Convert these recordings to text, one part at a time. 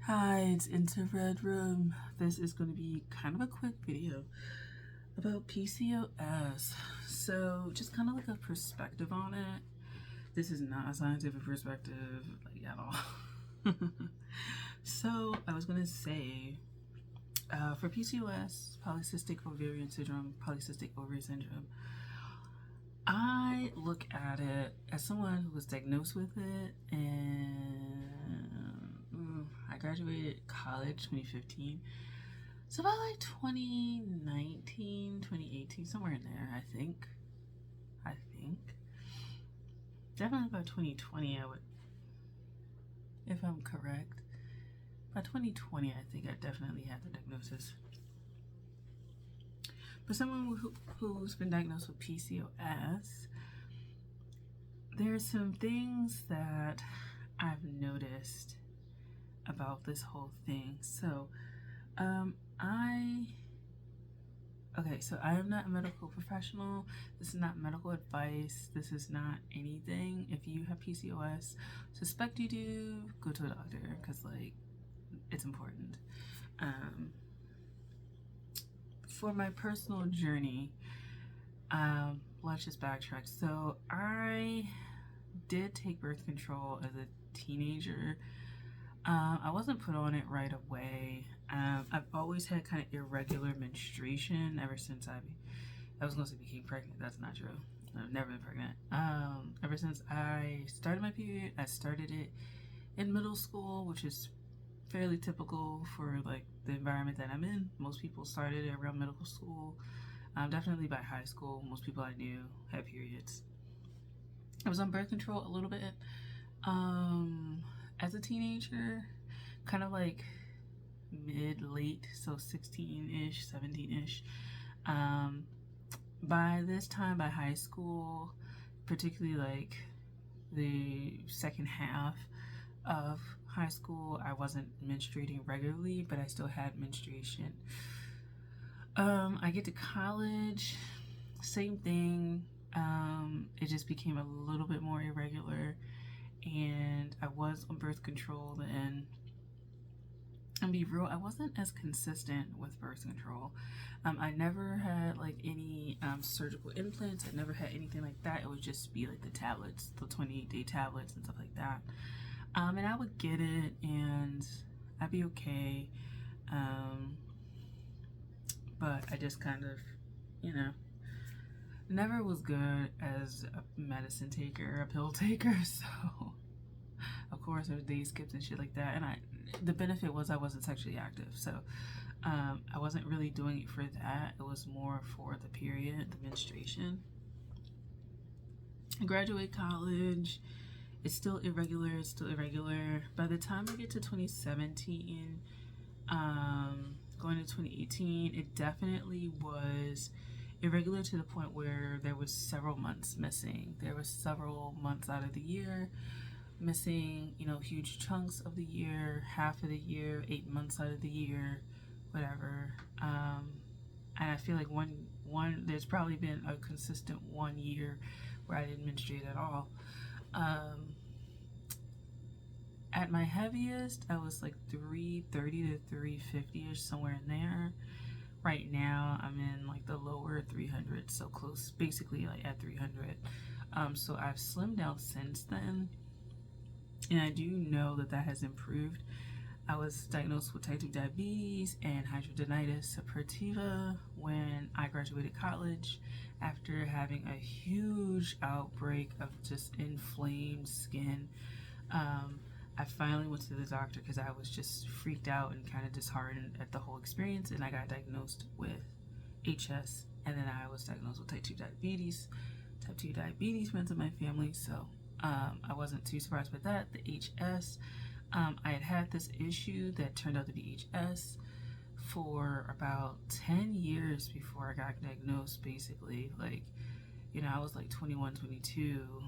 Hi, it's Into Red Room. This is going to be kind of a quick video about PCOS. So, just kind of like a perspective on it. This is not a scientific perspective, like at all. So, I was going to say, for PCOS, polycystic ovarian syndrome, I look at it as someone who was diagnosed with it, and I graduated college 2015. So about like 2019, 2018, somewhere in there, I think. Definitely by 2020, I would, if I'm correct. By 2020, I think I definitely had the diagnosis. But someone who's been diagnosed with PCOS, there's some things that I've noticed about this whole thing. So, I am not a medical professional. This is not medical advice. This is not anything. If you have PCOS, suspect you do, go to a doctor because, like, it's important. For my personal journey, let's just backtrack. So I did take birth control as a teenager. I wasn't put on it right away. I've always had kind of irregular menstruation ever since I was going to say became pregnant. That's not true. I've never been pregnant. Ever since I started my period, I started it in middle school, which is fairly typical for like the environment that I'm in. Most people started it around middle school. Definitely by high school, most people I knew had periods. I was on birth control a little bit. As a teenager, kind of like mid-late, so 16-ish, 17-ish. By this time, by high school, particularly like the second half of high school, I wasn't menstruating regularly, but I still had menstruation. I get to college, same thing. It just became a little bit more irregular, and I was on birth control then. And be real, I wasn't as consistent with birth control. I never had like any surgical implants. I never had anything like that. It would just be like the tablets, the 28-day tablets and stuff like that. And I would get it and I'd be okay. But I just kind of, never was good as a medicine taker, a pill taker. So, of course, there was day skips and shit like that. And the benefit was I wasn't sexually active. So, I wasn't really doing it for that. It was more for the period, the menstruation. I graduate college. It's still irregular. By the time I get to 2017, going to 2018, it definitely was irregular to the point where there was several months missing. There was several months out of the year missing, huge chunks of the year, half of the year, 8 months out of the year, whatever. And I feel like there's probably been a consistent 1 year where I didn't menstruate at all. At my heaviest, I was like 330 to 350-ish, somewhere in there. Right now, I'm in like the lower 300s, so close, basically like at 300. So I've slimmed down since then, and I do know that has improved. I was diagnosed with type 2 diabetes and hidradenitis suppurativa when I graduated college after having a huge outbreak of just inflamed skin. I finally went to the doctor because I was just freaked out and kind of disheartened at the whole experience, and I got diagnosed with HS, and then I was diagnosed with type 2 diabetes. Type 2 diabetes runs in my family, so I wasn't too surprised with that. The HS, I had this issue that turned out to be HS for about 10 years before I got diagnosed, basically. Like, I was like 21, 22,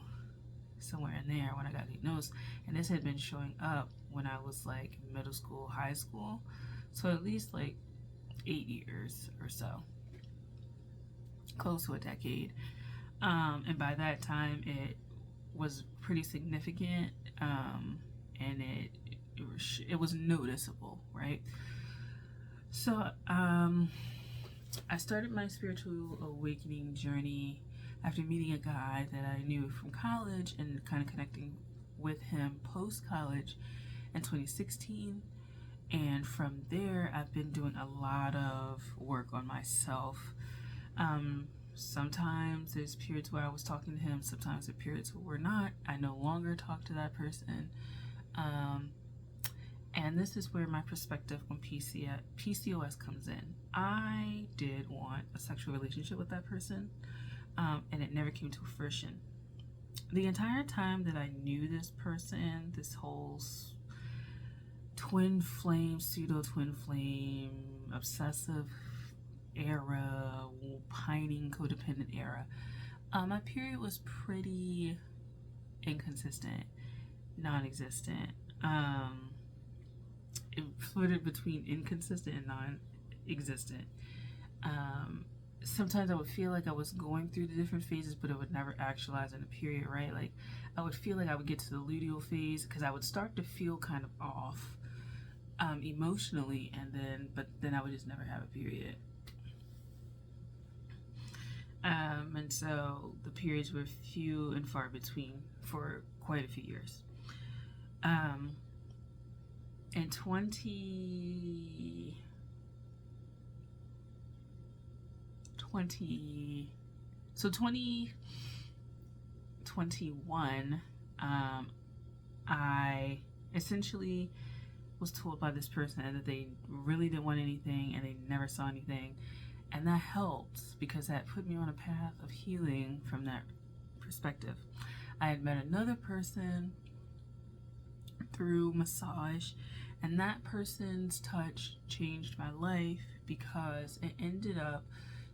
somewhere in there when I got diagnosed, and this had been showing up when I was like middle school, high school, so at least like 8 years or so, close to a decade. And by that time it was pretty significant, and it it was noticeable, right? So I started my spiritual awakening journey after meeting a guy that I knew from college and kind of connecting with him post-college in 2016. And from there, I've been doing a lot of work on myself. Sometimes there's periods where I was talking to him, sometimes there are periods where we're not. I no longer talk to that person. And this is where my perspective on PCOS comes in. I did want a sexual relationship with that person, and it never came to fruition. The entire time that I knew this person, this whole twin flame, pseudo twin flame, obsessive era, pining codependent era, my period was pretty inconsistent, non-existent. It flitted between inconsistent and non-existent. Sometimes I would feel like I was going through the different phases, but it would never actualize in a period, right? Like I would feel like I would get to the luteal phase because I would start to feel kind of off emotionally, but then I would just never have a period. And so the periods were few and far between for quite a few years. In 2021, I essentially was told by this person that they really didn't want anything and they never saw anything. And that helped because that put me on a path of healing from that perspective. I had met another person through massage, and that person's touch changed my life because it ended up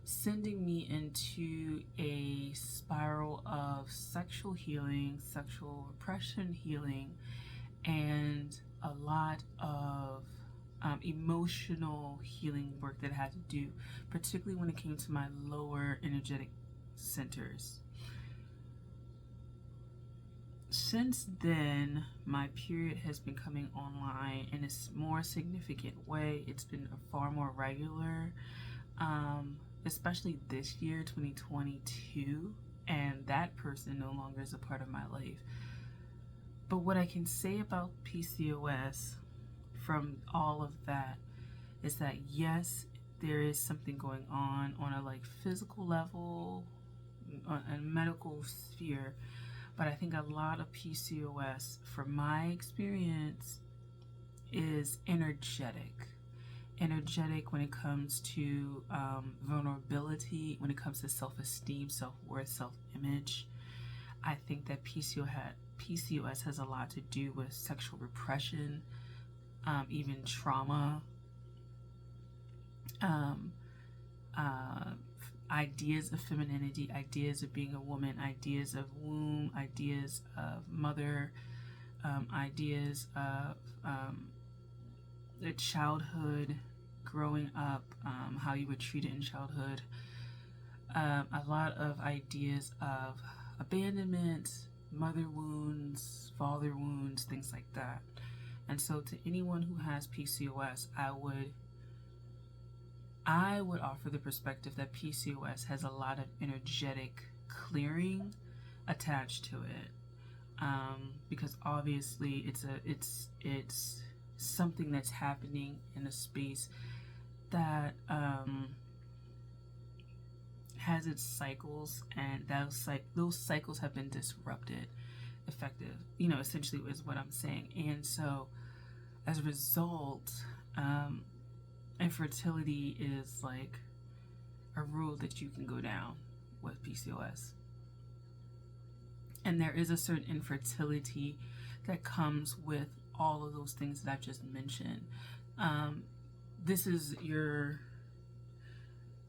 sending me into a spiral of sexual healing, sexual repression healing, and a lot of emotional healing work that I had to do, particularly when it came to my lower energetic centers. Since then, my period has been coming online in a more significant way. It's been far more regular, especially this year, 2022, and that person no longer is a part of my life. But what I can say about PCOS from all of that is that yes, there is something going on a like physical level, on a medical sphere, but I think a lot of PCOS, from my experience, is energetic when it comes to vulnerability, when it comes to self-esteem, self-worth, self-image. I think that PCOS has a lot to do with sexual repression, even trauma, ideas of femininity, ideas of being a woman, ideas of womb, ideas of mother, ideas of childhood, growing up, how you were treated in childhood, a lot of ideas of abandonment, mother wounds, father wounds, things like that. And so to anyone who has PCOS, I would offer the perspective that PCOS has a lot of energetic clearing attached to it, because obviously it's something that's happening in a space that has its cycles, and those cycles have been disrupted, essentially is what I'm saying. And so as a result, infertility is like a road that you can go down with PCOS. And there is a certain infertility that comes with all of those things that I've just mentioned. This is your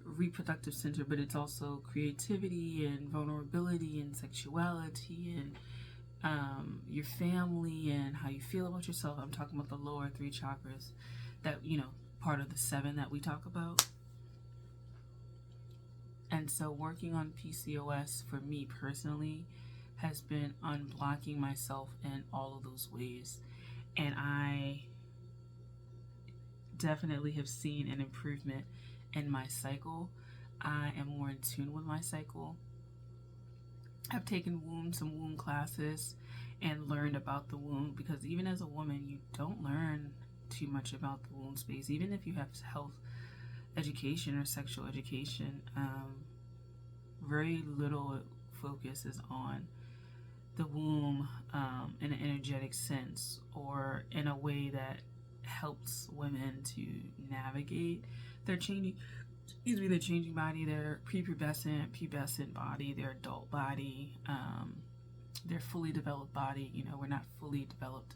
reproductive center, but it's also creativity and vulnerability and sexuality and your family and how you feel about yourself. I'm talking about the lower 3 chakras, that, part of the 7 that we talk about. And so working on PCOS for me personally has been unblocking myself in all of those ways. And I definitely have seen an improvement in my cycle. I am more in tune with my cycle. I've taken some womb classes and learned about the womb, because even as a woman, you don't learn too much about the womb space. Even if you have health education or sexual education, very little focus is on the womb in an energetic sense, or in a way that helps women to navigate their changing body, their pubescent body, their adult body, their fully developed body. You know, we're not fully developed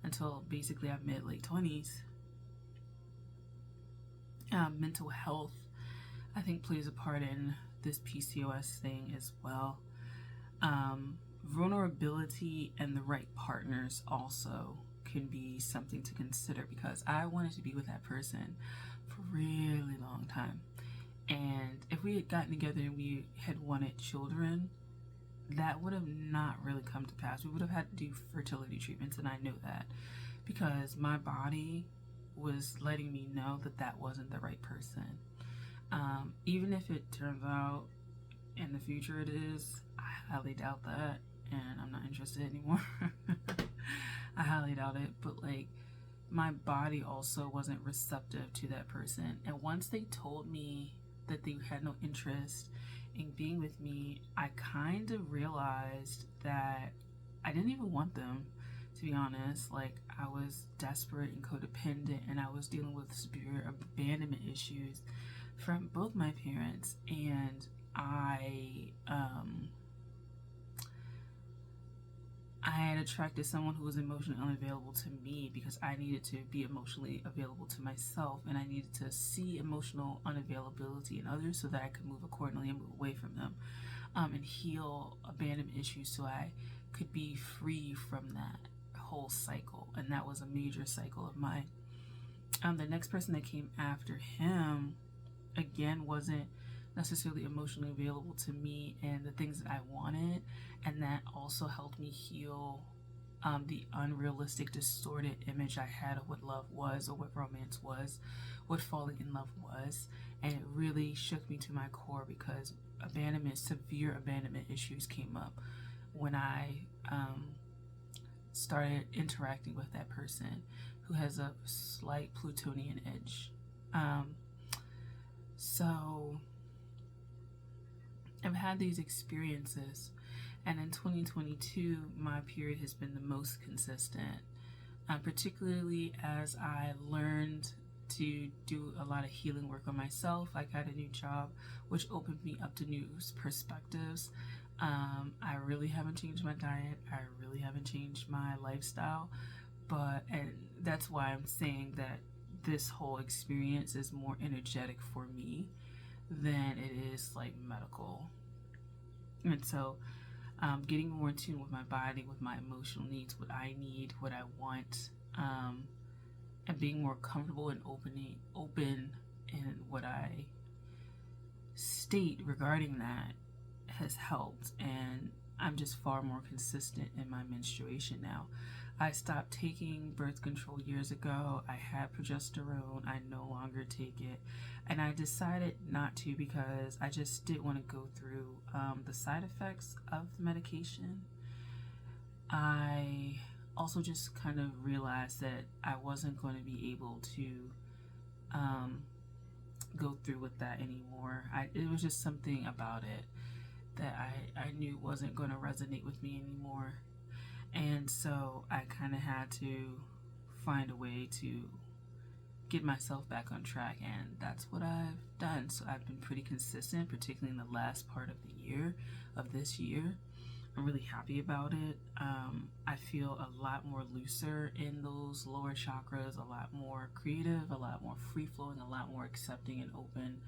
until basically our late 20s. Mental health, I think, plays a part in this PCOS thing as well. Vulnerability and the right partners also can be something to consider, because I wanted to be with that person for a really long time. And if we had gotten together and we had wanted children, that would have not really come to pass. We would have had to do fertility treatments, and I know that, because my body was letting me know that that wasn't the right person. Even if it turns out in the future it is, I highly doubt that, and I'm not interested anymore. I highly doubt it. But like, my body also wasn't receptive to that person, and once they told me that they had no interest in being with me, I kind of realized that I didn't even want them, to be honest. Like, I was desperate and codependent, and I was dealing with severe abandonment issues from both my parents, and I had attracted someone who was emotionally unavailable to me, because I needed to be emotionally available to myself, and I needed to see emotional unavailability in others so that I could move accordingly and move away from them, and heal abandonment issues so I could be free from that whole cycle. And that was a major cycle of mine. The next person that came after him, again, wasn't necessarily emotionally available to me and the things that I wanted, and that also helped me heal the unrealistic, distorted image I had of what love was, or what romance was, what falling in love was. And it really shook me to my core, because severe abandonment issues came up when I started interacting with that person who has a slight Plutonian edge. So I've had these experiences, and in 2022, my period has been the most consistent, particularly as I learned to do a lot of healing work on myself. I got a new job, which opened me up to new perspectives. I really haven't changed my diet. I really haven't changed my lifestyle, and that's why I'm saying that this whole experience is more energetic for me than it is like medical. And so getting more in tune with my body, with my emotional needs, what I need, what I want, and being more comfortable and open in what I state regarding that has helped. And I'm just far more consistent in my menstruation now. I stopped taking birth control years ago. I had progesterone. I no longer take it. And I decided not to, because I just didn't want to go through the side effects of the medication. I also just kind of realized that I wasn't going to be able to go through with that anymore. It was just something about it that I knew wasn't going to resonate with me anymore. And so I kind of had to find a way to get myself back on track, and that's what I've done. So I've been pretty consistent, particularly in the last part of this year. I'm really happy about it. I feel a lot more looser in those lower chakras, a lot more creative, a lot more free-flowing, a lot more accepting and open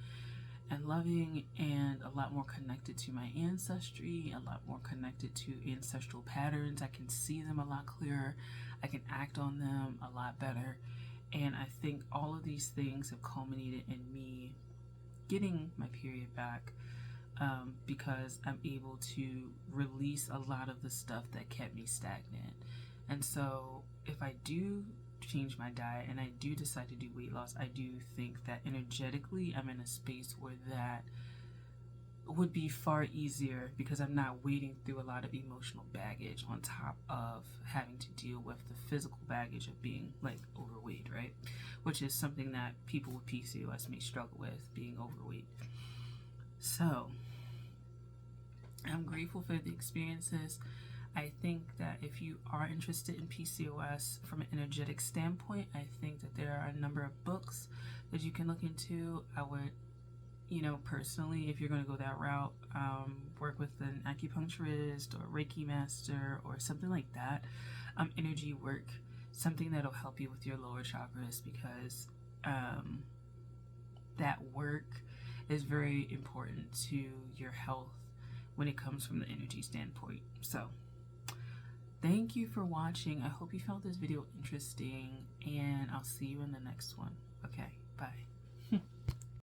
and loving, and a lot more connected to my ancestry, a lot more connected to ancestral patterns. I can see them a lot clearer. I can act on them a lot better. And I think all of these things have culminated in me getting my period back, because I'm able to release a lot of the stuff that kept me stagnant. And so if I do change my diet and I do decide to do weight loss, I do think that energetically I'm in a space where that would be far easier because I'm not wading through a lot of emotional baggage on top of having to deal with the physical baggage of being like overweight, right? Which is something that people with PCOS may struggle with, being overweight. So I'm grateful for the experiences. I think that if you are interested in PCOS from an energetic standpoint, I think that there are a number of books that you can look into. I would, personally, if you're going to go that route, work with an acupuncturist or Reiki master or something like that. Energy work, something that'll help you with your lower chakras, because that work is very important to your health when it comes from the energy standpoint. So thank you for watching. I hope you found this video interesting, and I'll see you in the next one. Okay, bye.